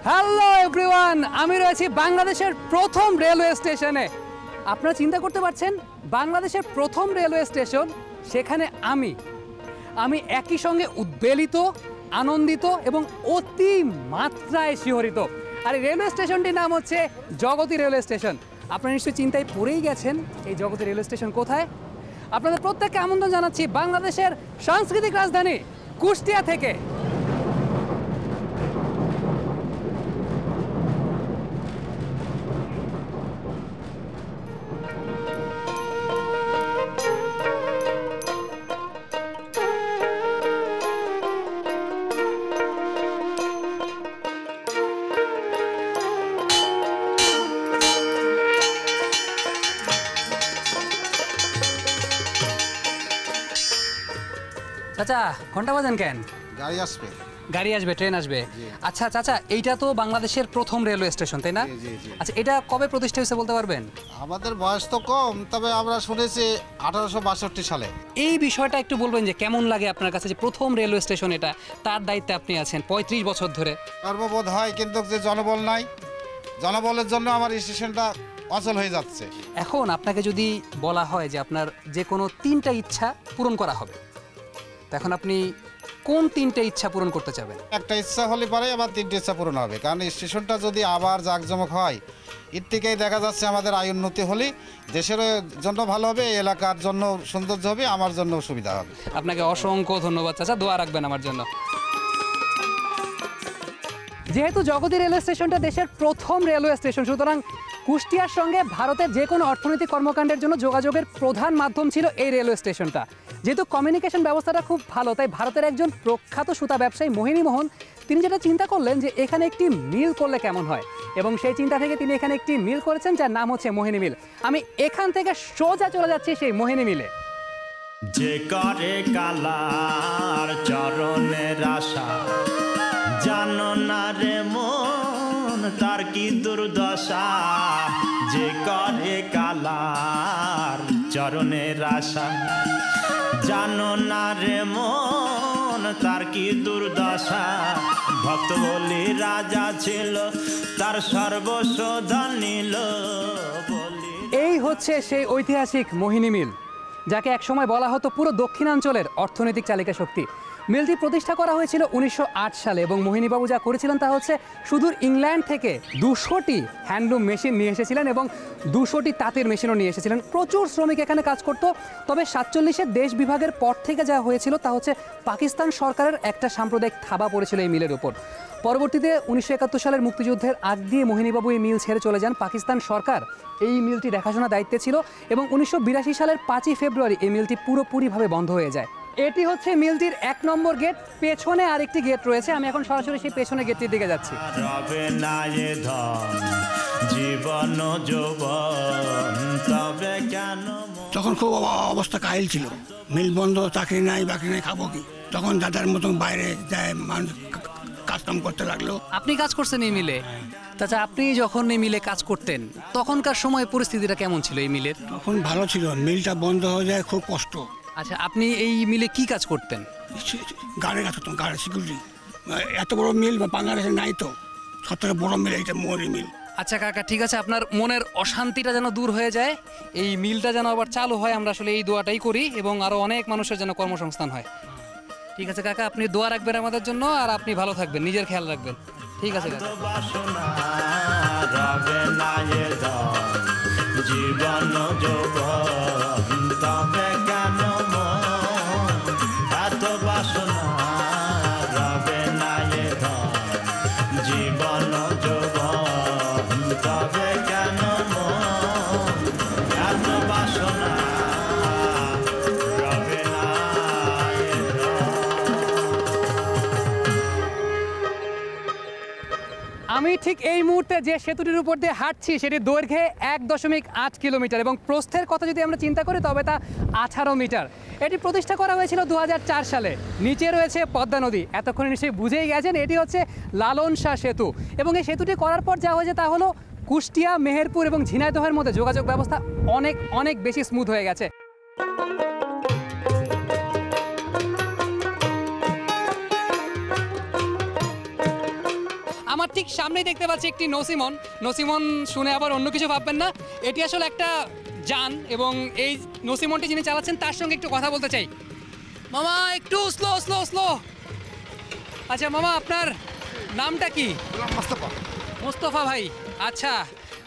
Hello everyone, আমি রয়েছি বাংলাদেশের প্রথম রেলওয়ে স্টেশনে। আপনারা চিন্তা করতে পারছেন, বাংলাদেশের প্রথম রেলওয়ে স্টেশন, সেখানে আমি একই সঙ্গে উদ্বেলিত, আনন্দিত এবং অতি মাত্রায় শিহরিত। আর এই রেলওয়ে স্টেশনটির নাম হচ্ছে জগতী রেলওয়ে স্টেশন। আপনারা নিশ্চয়ই চিন্তায় পড়েই গেছেন এই জগতী রেলওয়ে স্টেশন কোথায়। আপনাদের প্রত্যেককে আমন্ত্রণ জানাচ্ছি বাংলাদেশের সাংস্কৃতিক রাজধানী কুষ্টিয়া থেকে। চাচা, ঘন্টা বাজান কেন? গাড়ি আসবে, ট্রেন আসবে। আচ্ছা চাচা, এইটা তো বাংলাদেশের প্রথম রেলওয়ে স্টেশন, তাই না? আচ্ছা, এটা কবে প্রতিষ্ঠা হয়েছে বলতে পারবেন? আমাদের বয়স তো কম, তবে আমরা শুনেছি 1862 সালে। এই বিষয়টা একটু বলবেন যে কেমন লাগে আপনার কাছে যে প্রথম রেলওয়ে স্টেশন এটা, তার দায়িত্বে আপনি আছেন 35 বছর ধরে। গর্ববোধ হয়, কিন্তু যে জনবল নাই, জনবলের জন্য আমার স্টেশনটা অচল হয়ে যাচ্ছে। এখন আপনাকে যদি বলা হয় যে আপনার যে কোনো 3টা ইচ্ছা পূরণ করা হবে, এখন আপনি কোন 3টে ইচ্ছা পূরণ করতে চাবেন? একটা ইচ্ছা হলে পরে আবার 3টে ইচ্ছা পূরণ হবে, কারণ স্টেশনটা যদি আবার জাঁকজমক হয়, এর থেকেই দেখা যাচ্ছে আমাদের আয় উন্নতি হলে দেশের জন্য ভালো হবে, এলাকার জন্য সৌন্দর্য হবে, আমার জন্য সুবিধা হবে। আপনাকে অসংখ্য ধন্যবাদ চাচা, দোয়া রাখবেন আমার জন্য। যেহেতু জগতী রেলওয়ে স্টেশনটা দেশের প্রথম রেলওয়ে স্টেশন, সুতরাং কুষ্টিয়ার সঙ্গে ভারতের যে কোনো অর্থনৈতিক কর্মকাণ্ডের জন্য যোগাযোগের প্রধান মাধ্যম ছিল এই রেলওয়ে স্টেশনটা। যেহেতু কমিউনিকেশন ব্যবস্থাটা খুব ভালো, তাই ভারতের একজন প্রখ্যাত সুতা ব্যবসায়ী মোহিনী মোহন, তিনি যেটা চিন্তা করলেন যে এখানে একটি মিল করলে কেমন হয়, এবং সেই চিন্তা থেকে তিনি এখানে একটি মিল করেছেন যার নাম হচ্ছে মোহিনী মিল। আমি এখান থেকে সোজা চলে যাচ্ছি সেই মোহিনী মিলে। যে করে কালার চরণের আশা, জানো না রে মন তার কি দুর্দশা। যে করে কালার চরণের আশা, জানো না রে মন তার কি দুর্দশা। ভক্ত বলি রাজা ছিল, তার সর্বস্ব ধন নিল। এই হচ্ছে সেই ঐতিহাসিক মোহিনী মিল, যাকে একসময় বলা হতো পুরো দক্ষিণাঞ্চলের অর্থনৈতিক চালিকা শক্তি। মিলটি প্রতিষ্ঠা করা হয়েছিল 1908 সালে, এবং মোহিনীবাবু যা করেছিলেন তা হচ্ছে সুদূর ইংল্যান্ড থেকে 200টি হ্যান্ডলুম মেশিন নিয়ে এসেছিলেন এবং 200টি তাঁতের মেশিনও নিয়ে এসেছিলেন। প্রচুর শ্রমিক এখানে কাজ করত। তবে 47-এর দেশ বিভাগের পর থেকে যা হয়েছিল তা হচ্ছে পাকিস্তান সরকারের একটা সাম্প্রদায়িক থাবা পড়েছিল এই মিলের উপর। পরবর্তীতে 1971 সালের মুক্তিযুদ্ধের আগ দিয়ে মোহিনীবাবু এই মিল ছেড়ে চলে যান। পাকিস্তান সরকার এই মিলটি দেখাশোনার দায়িত্বে ছিল, এবং 1982 সালের 5ই ফেব্রুয়ারি এই মিলটি পুরোপুরিভাবে বন্ধ হয়ে যায়। এটি হচ্ছে মিলটির 1 নম্বর গেট। পেছনে আরেকটি গেট রয়েছে, আমি এখন সরাসরি সেই পেছনে গেটটির দিকে যাচ্ছি। তখন খুব অবস্থা কাহিল ছিল, মিল বন্ধ, চাকরি নাই, বাকরি নাই, খাবো কি। তখন দাদার মতন বাইরে যায় মানুষ কাজকাম করতে লাগলো। আপনি কাজ করছেন এই মিলে? চাচা, আপনি যখন এই মিলে কাজ করতেন তখনকার সময় পরিস্থিতিটা কেমন ছিল এই মিলের? তখন ভালো ছিল, মিলটা বন্ধ হয়ে যায়, খুব কষ্ট। আচ্ছা, আপনি এই মিলে কি কাজ করতেন? গাড়ি কাজ করতাম, গাড়ি সিকিউরিটি। এত বড় মিল বাংলাদেশে নাই তো, সবথেকে বড় মিল এইটা মোহিনী মিল। আচ্ছা কাকা, ঠিক আছে, আপনার মনের অশান্তিটা যেন দূর হয়ে যায়, এই মিলটা যেন আবার চালু হয়, আমরা আসলে এই দোয়াটাই করি, এবং আরও অনেক মানুষের যেন কর্মসংস্থান হয়। ঠিক আছে কাকা, আপনি দোয়া রাখবেন আমাদের জন্য, আর আপনি ভালো থাকবেন, নিজের খেয়াল রাখবেন। ঠিক আছে কাকা। জীবন তবে কেন এত বাসনা রবে না জীবন তবে কেন এত বাসনা রবে না। আমি ঠিক এই মুহূর্তে যে সেতুটির উপর দিয়ে হাঁটছি সেটি দৈর্ঘ্যে 1.8 কিলোমিটার, এবং প্রস্থের কথা যদি আমরা চিন্তা করি তবে তা 18 মিটার। এটি প্রতিষ্ঠা করা হয়েছিল 2004 সালে। নিচে রয়েছে পদ্মা নদী, এতক্ষণে নিশ্চয়ই বুঝেই গেছেন এটি হচ্ছে লালন শাহ সেতু। এবং এই সেতুটি করার পর যা হয়েছে তা হলো কুষ্টিয়া, মেহেরপুর এবং ঝিনাইদহের মধ্যে যোগাযোগ ব্যবস্থা অনেক অনেক বেশি স্মুথ হয়ে গেছে। আমার আমার ঠিক সামনেই দেখতে পাচ্ছি একটি নসিমন। নসিমন শুনে আবার অন্য কিছু ভাববেন না, এটি আসলে একটা যান এবং এই নসিমনটি যিনি চালাচ্ছেন তার সঙ্গে একটু কথা বলতে চাই। মামা একটু স্লো স্লো স্লো। আচ্ছা মামা, আপনার নামটা কি? মোস্তফা। মোস্তফা ভাই। আচ্ছা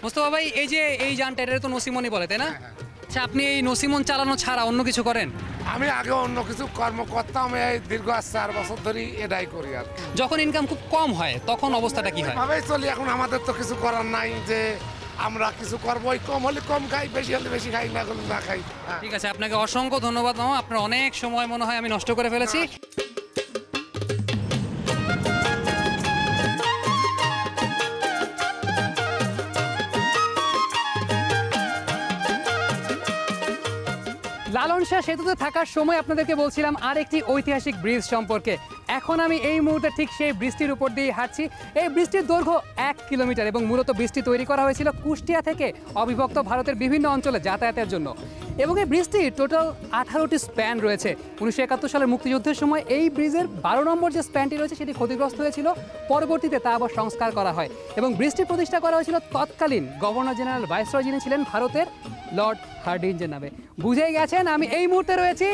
মোস্তফা ভাই, এই যে এই যানটা, এটা তো নসিমনই বলে, তাই না? আচ্ছা, আপনি এই নসিমন চালানো ছাড়া অন্য কিছু করেন? আমি আগে অন্য কিছু কর্ম করতাম, এই দীর্ঘ 4 বছর ধরে এটাই করি আর কি। যখন ইনকাম খুব কম হয় তখন অবস্থাটা কি হয়? এভাবেই চলি। এখন আমাদের তো কিছু করার নাই যে আমরা কিছু করবো, ওই কম হলে কম খাই, বেশি হলে বেশি খাই, না হলে না খাই। হ্যাঁ। ঠিক আছে, আপনাকে অসংখ্য ধন্যবাদ মামা। আপনার অনেক সময় মনে হয় আমি নষ্ট করে ফেলেছি। লালন শাহ সেতুতে থাকার সময় আপনাদেরকে বলছিলাম আরেকটি ঐতিহাসিক ব্রিজ সম্পর্কে। এখন আমি এই মুহূর্তে ঠিক সেই ব্রিজটির উপর দিয়ে হাঁটছি। এই ব্রিজটির দৈর্ঘ্য 1 কিলোমিটার এবং মূলত ব্রিজটি তৈরি করা হয়েছিল কুষ্টিয়া থেকে অবিভক্ত ভারতের বিভিন্ন অঞ্চলে যাতায়াতের জন্য। এবং এই ব্রিজটির টোটাল 18টি স্প্যান রয়েছে। 1971 সালের মুক্তিযুদ্ধের সময় এই ব্রিজের 12 নম্বর যে স্প্যানটি রয়েছে সেটি ক্ষতিগ্রস্ত হয়েছিল, পরবর্তীতে তা আবার সংস্কার করা হয় এবং ব্রিজটি প্রতিষ্ঠা করা হয়েছিল তৎকালীন গভর্নর জেনারেল ভাইসরয় যিনি ছিলেন ভারতের লর্ড হার্ডিঞ্জের নামে। বুঝেই গেছেন আমি এই মুহূর্তে রয়েছি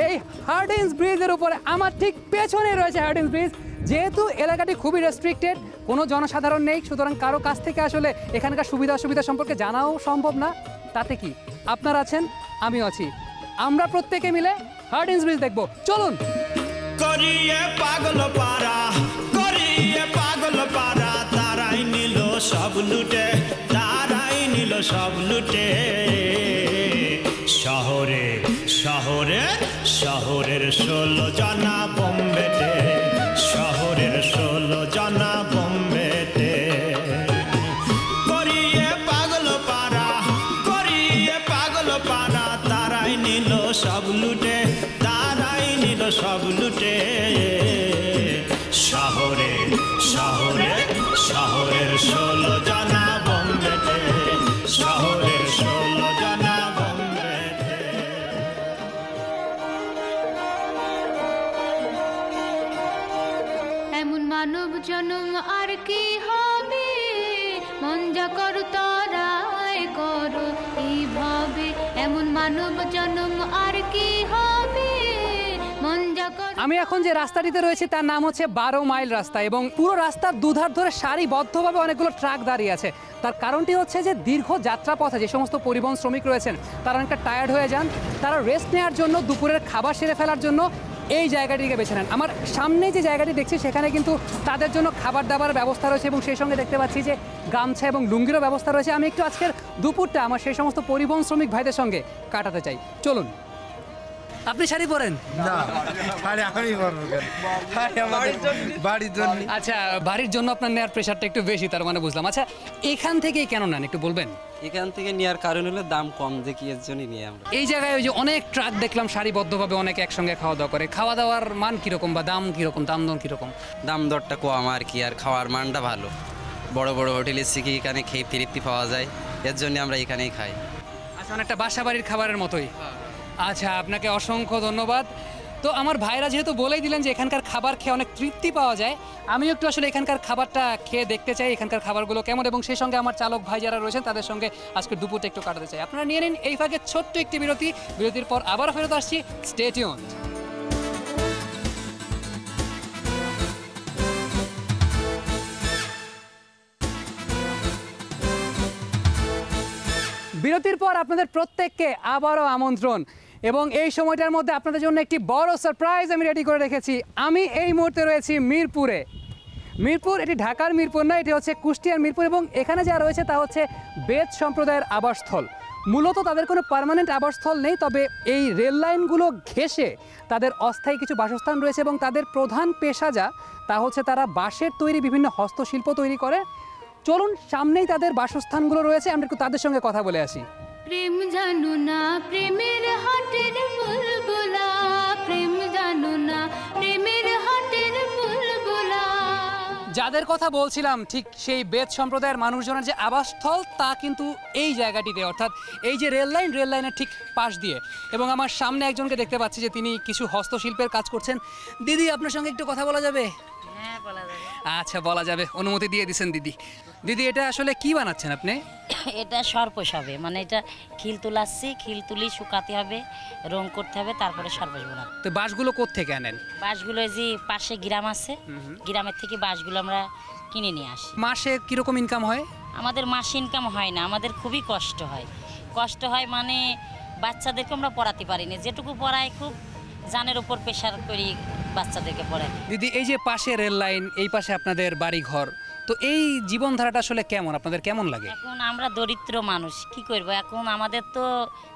এই হার্ডিঞ্জ ব্রিজের উপরে। আমার ঠিক পেছনে রয়েছে হার্ডিঞ্জ ব্রিজ। যেহেতু এলাকাটি খুবই রেস্ট্রিক্টেড, কোনো জনসাধারণ নেই, সুতরাং কারো কাছ থেকে আসলে এখানকার সুবিধা অসুবিধা সম্পর্কে জানাও সম্ভব না। তাতে কি, আপনারা আছেন, আমিও আছি, আমরা প্রত্যেকে মিলে হার্ডিঞ্জ ব্রিজ দেখব। চলুন। করিয়ে পাগল পারা, করিয়ে পাগল পারা, তারাই নিল সব লুটে, তারাই নিল সব লুটে। শহরে শহরে শহরের 16 জনা বোম্বেতে, শহরের 16 জনা বোম্বেতে। করিয়ে পাগল পারা, করিয়ে পাগল পারা, তারাই নিল সব লুটে, তারাই নিল সব লুটে। শহরে শহরে শহরের 16 জনা বোম্বেতে, শহরের 16 জনা বোম্বেতে। এমন মানব জন্ম আর কি হবে, মন যা করো তারাই করো এইভাবে। এমন মানব জন্ম আর কি হবে, মন যা করো। আমি এখন যে রাস্তাটিতে রয়েছি তার নাম হচ্ছে 12 মাইল রাস্তা এবং পুরো রাস্তার দুধার ধরে সারিবদ্ধভাবে অনেকগুলো ট্রাক দাঁড়িয়ে আছে। তার কারণটি হচ্ছে যে দীর্ঘ যাত্রাপথে যে সমস্ত পরিবহন শ্রমিক রয়েছেন তারা অনেকটা টায়ার্ড হয়ে যান, তারা রেস্ট নেওয়ার জন্য, দুপুরের খাবার সেরে ফেলার জন্য এই জায়গাটিকে বেছে নেন। আমার সামনে যে জায়গাটি দেখছি সেখানে কিন্তু তাদের জন্য খাবার দাবার ব্যবস্থা রয়েছে এবং সেই সঙ্গে দেখতে পাচ্ছি যে গামছা এবং লুঙ্গিরও ব্যবস্থা রয়েছে। আমি একটু আজকের দুপুরটা আমার সেই সমস্ত পরিবহন শ্রমিক ভাইদের সঙ্গে কাটাতে চাই। চলুন। আপনি শাড়ি পরেন? না, শাড়ি আমি পরবো কেন? শাড়ি আমাদের বাড়ির জন্য। আচ্ছা, বাড়ির জন্য আপনার নেওয়ার প্রেশারটা একটু বেশি, তার মানে বুঝলাম। আচ্ছা, এখান থেকেই কেন নেন একটু বলবেন? এখান থেকে নেওয়ার কারণ হলো দাম কম দেখি, এর জন্যই নিয়ে আমরা। এই জায়গায় ওই যে অনেক ট্রাক দেখলাম সারিবদ্ধভাবে অনেকে একসঙ্গে খাওয়া দাওয়া করে, খাওয়া দাওয়ার মান কীরকম বা দাম কীরকম, দাম দর কীরকম? দাম দরটা কম আর কি, আর খাওয়ার মানটা ভালো। বড় বড় হোটেলের থেকে এখানে খেয়ে তৃপ্তি পাওয়া যায়, এর জন্য আমরা এখানেই খাই। আচ্ছা, অনেকটা বাসা বাড়ির খাবারের মতোই। আচ্ছা, আপনাকে অসংখ্য ধন্যবাদ। তো আমার ভাইরা যেহেতু বলেই দিলেন যে এখানকার খাবার খেয়ে অনেক তৃপ্তি পাওয়া যায়, আমিও একটু আসলে এখানকার খাবারটা খেয়ে দেখতে চাই এখানকার খাবারগুলো কেমন, এবং সেই সঙ্গে আমার চালক ভাই যারা রয়েছেন তাদের সঙ্গে আজকে দুপুরটা একটু কাটাতে চাই। আপনারা নিয়ে নিন এই ফাঁকে ছোট্ট একটি বিরতি। বিরতির পর আবার ফেরত আসছি। Stay tuned. বিরতির পর আপনাদের প্রত্যেককে আবারও আমন্ত্রণ, এবং এই সময়টার মধ্যে আপনাদের জন্য একটি বড় সারপ্রাইজ আমি রেডি করে রেখেছি। আমি এই মুহূর্তে রয়েছি মিরপুরে। মিরপুর, এটি ঢাকার মিরপুর না, এটি হচ্ছে কুষ্টিয়ার মিরপুর, এবং এখানে যা রয়েছে তা হচ্ছে বেদ সম্প্রদায়ের আবাসস্থল। মূলত তাদের কোনো পার্মানেন্ট আবাসস্থল নেই, তবে এই রেল লাইনগুলো ঘেঁষে তাদের অস্থায়ী কিছু বাসস্থান রয়েছে এবং তাদের প্রধান পেশা যা তা হচ্ছে তারা বাঁশের তৈরি বিভিন্ন হস্তশিল্প তৈরি করে। চলুন, সামনেই তাদের বাসস্থানগুলো রয়েছে, আমরা একটু তাদের সঙ্গে কথা বলে আসি। প্রেম জানো না প্রেমের হাটের বুলবুলা, প্রেম জানো না প্রেমের হাটের বুলবুলা। যাদের কথা বলছিলাম ঠিক সেই বেদ সম্প্রদায়ের মানুষজনের যে আবাসস্থল তা কিন্তু এই জায়গাটিতে, অর্থাৎ এই যে রেল লাইনের ঠিক পাশ দিয়ে। এবং আমার সামনে একজনকে দেখতে পাচ্ছি যে তিনি কিছু হস্তশিল্পের কাজ করছেন। দিদি, আপনার সঙ্গে একটু কথা বলা যাবে? হ্যাঁ বলা যাবে। আচ্ছা বলা যাবে, অনুমতি দিয়ে দিছেন দিদি। দিদি এটা আসলে কি বানাচ্ছেন আপনি? এটা সর্পস হবে, মানে এটা খিল তুলাচ্ছি, খিল তুলি শুকাতে হবে, রং করতে হবে, তারপরে সর্পস বানাবো। তো বাঁশগুলো কোত্থেকে আনেন? বাঁশগুলো যে পাশে গ্রাম আছে, গ্রামের থেকে বাঁশগুলো আমরা কিনে নিয়ে আসি। মাসে কিরকম ইনকাম হয়? আমাদের মাস ইনকাম হয় না, আমাদের খুবই কষ্ট হয়। কষ্ট হয় মানে বাচ্চাদেরকে আমরা পড়াতে পারি না, যেটুকু পড়ায় খুব জানের উপর প্রেশার করি বাচ্চাদেরকে পড়ায়। দিদি এই যে পাশে রেল লাইন, এই পাশে আপনাদের বাড়ি ঘর, তো এই জীবনধারাটা আসলে কেমন, আপনাদের কেমন লাগে? এখন আমরা দরিদ্র মানুষ, কি করব, এখন আমাদের তো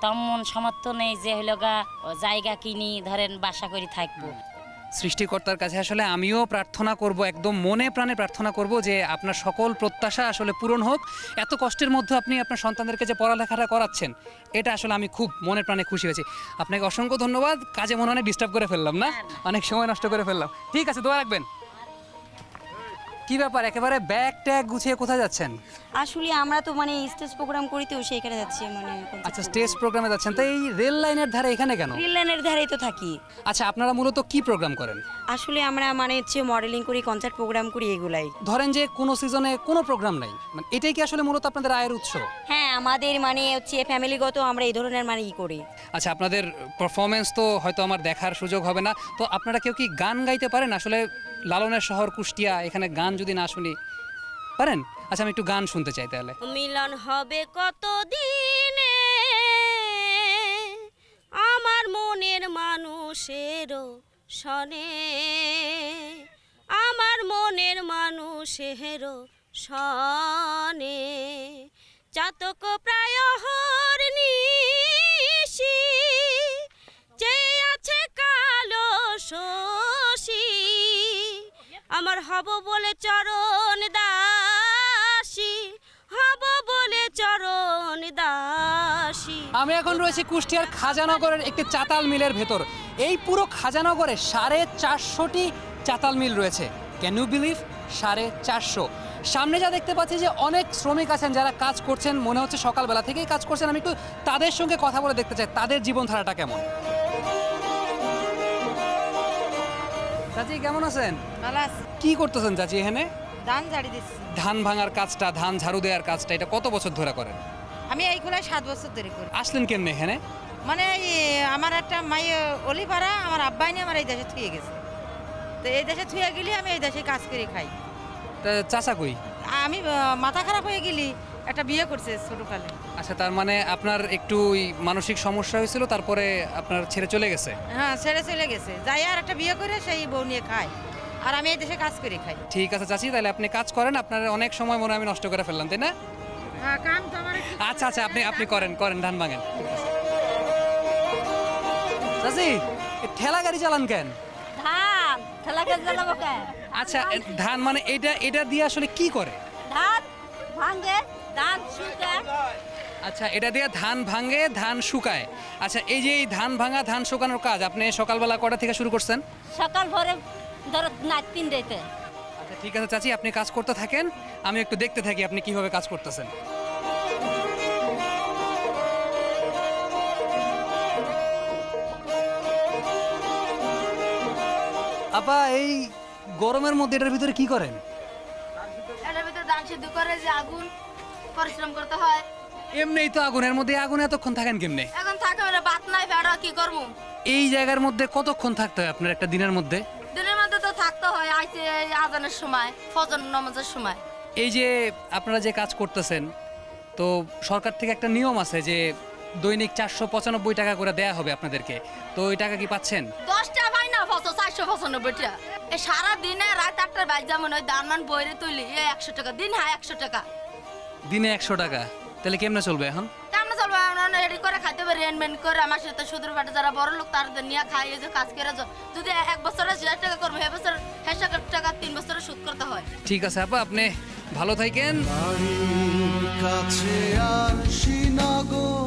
তেমন সামর্থ্য নেই যে হলো জায়গা কিনি ধরেন বাসা করে থাকবো। সৃষ্টিকর্তার কাছে আসলে আমিও প্রার্থনা করব, একদম মনে প্রাণে প্রার্থনা করব যে আপনার সকল প্রত্যাশা আসলে পূরণ হোক। এত কষ্টের মধ্যে আপনি আপনার সন্তানদেরকে যে পড়ালেখাটা করাচ্ছেন, এটা আসলে আমি খুব মনে প্রাণে খুশি হয়েছি। আপনাকে অসংখ্য ধন্যবাদ। কাজে মনে অনেক ডিস্টার্ব করে ফেললাম না, অনেক সময় নষ্ট করে ফেললাম। ঠিক আছে, দোয়া রাখবেন। কি ব্যাপার, একেবারে ব্যাগ ট্যাগ গুছিয়ে কোথায় যাচ্ছেন? আসলে আমরা তো মানে স্টেজ প্রোগ্রাম করি তো সেইখানে যাচ্ছি মানে। আচ্ছা, স্টেজ প্রোগ্রামে যাচ্ছেন, তো এই রেল লাইনের ধারে এখানে কেন? রেল লাইনের ধারেই তো থাকি। আচ্ছা, আপনারা মূলত কি প্রোগ্রাম করেন? আসলে আমরা মানে হচ্ছে মডেলিং করি, কনসার্ট প্রোগ্রাম করি, এগুলাই। ধরেন যে কোনো সিজনে কোনো প্রোগ্রাম নাই, মানে এটাই কি আসলে মূলত আপনাদের আয়ের উৎস? হ্যাঁ, আমাদের মানে হচ্ছে ফ্যামিলিগত আমরা এই ধরনের মানে করি। আচ্ছা, আপনাদের পারফরমেন্স তো হয়তো আমার দেখার সুযোগ হবে না, তো আপনারা কেউ কি গান গাইতে পারেন? আসলে লালনের শহর কুষ্টিয়া, এখানে গান যদি না শুনি, পারেন? আচ্ছা, আমি একটু গান শুনতে চাই তাহলে। মিলন হবে কতদিনে আমার মনের মানুষেরও সনে, আমার মনের মানুষেরও সনে, চাতক প্রায় হরনিশি যে আছে কালো শশী, আমার হব বলে চরণ দাসী, হব বলে চরণ দাসী। আমি এখন রয়েছি কুষ্টিয়ার খাজানগরের একটি চাতাল মিলের ভেতর। এই পুরো খাজানগরে 450টি চাতাল মিল রয়েছে। Can you believe? 450। সামনে যা দেখতে পাচ্ছি যে অনেক শ্রমিক আছেন যারা কাজ করছেন, মনে হচ্ছে সকালবেলা থেকেই কাজ করছেন। আমি একটু তাদের সঙ্গে কথা বলে দেখতে চাই তাদের জীবনধারাটা কেমন। চাচি কেমন আছেন? ভালো আছি। কি করতেছেন চাচি এখানে? ধান ঝাড়ি দিচ্ছি। ধান ভাঙার কাজটা, ধান ঝাড়ু দেওয়ার কাজটা, এটা কত বছর ধরে করেন? আমি এই খোলায় 7 বছর ধরে করি। আসলেন কেমনে এখানে? মানে আমার একটা মাই অলিপাড়া, আমার আব্বাই নিয়ে আমার এই দেশে থুয়ে গেছে, তো এই দেশে থুয়ে গেলে আমি এই দেশে কাজ করে খাই। তা চাচা কই? আমি মাথা খারাপ হয়ে গেলি, একটা বিয়ে করছে ছোটকালে। আচ্ছা, তার মানে আপনার একটু মানসিক সমস্যা হয়েছিল, তারপরে আপনার ছেড়ে চলে গেছে? হ্যাঁ, ছেড়ে চলে গেছে, যাই আর একটা বিয়ে করে সেই বউ নিয়ে খায়, আর আমি এই দেশে কাজ করে খাই। ঠিক আছে চাচি, তাহলে আপনি কাজ করেন। আপনার অনেক সময় মনে আমি নষ্ট করে ফেললাম, তাই না? হ্যাঁ, কাম তো আমার। আচ্ছা আচ্ছা, আপনি করেন ধান ভাঙেন। চাচি, ঠেলা গাড়ি চালান কেন? ধান ঠেলা গাড়ি চালাবো কেন? আচ্ছা, ধান মানে এটা দিয়ে আসলে কি করে? ধান ভাঙে, ধান শুকায়। আচ্ছা, এটা দিয়ে ধান ভাঙে, ধান শুকায়। আচ্ছা, এই যে এই ধান ভাঙা, ধান শুকানোর কাজ আপনি সকালবেলা কটা থেকে শুরু করছেন? সকাল ভোরে ধরো না 3টাতে। আচ্ছা ঠিক আছে চাচি, আপনি কাজ করতে থাকেন, আমি একটু দেখতে থাকি আপনি কিভাবে কাজ করতেছেন। আপা, এই গরমের মধ্যে এটার ভিতরে কি করেন? এটার ভিতরে ধান সিদ্ধ করে, যে আগুন পরিশ্রম করতে হয়। এমনিই তো আগুনের মধ্যে, আগুনে এতক্ষণ থাকেন কেমনে? এখন থাকে মানে ভাত নাই, ফেড়া কি করবো। এই জায়গার মধ্যে কতক্ষণ থাকতে হয় আপনার একটা দিনের মধ্যে? দিনের মধ্যে তো থাকতে হয় আইছে আজানের সময়, ফজর নামাজের সময়। এই যে আপনারা যে কাজ করতেছেন, তো সরকার থেকে একটা নিয়ম আছে যে দৈনিক 495 টাকা করে দেয়া হবে আপনাদেরকে, তো ওই টাকা কি পাচ্ছেন? 10টা ভাই না, 495 টাকা। এই সারা দিনে রাত 8টার বাইরে যেমন ওই দানমান বইরে তুলি, 100 টাকা দিন। হ্যাঁ, 100 টাকা দিনে। 100 টাকা তাহলে কেমনে চলবে এখন? কেমনে চলবে? রেডি করে খাইতে হবে, রেনমেন্ট করে। আমার সাথে সুদূর বাটে যারা বড় লোক তাদের নিয়ে খাই, এই যে কাজ করে যদি 1 বছরে 1000 টাকা করবো, এ বছর 1000 টাকা 3 বছরে সুদ করতে হয়। ঠিক আছে আপা, আপনি ভালো থাকেন। কাছে আর শ্রীনগর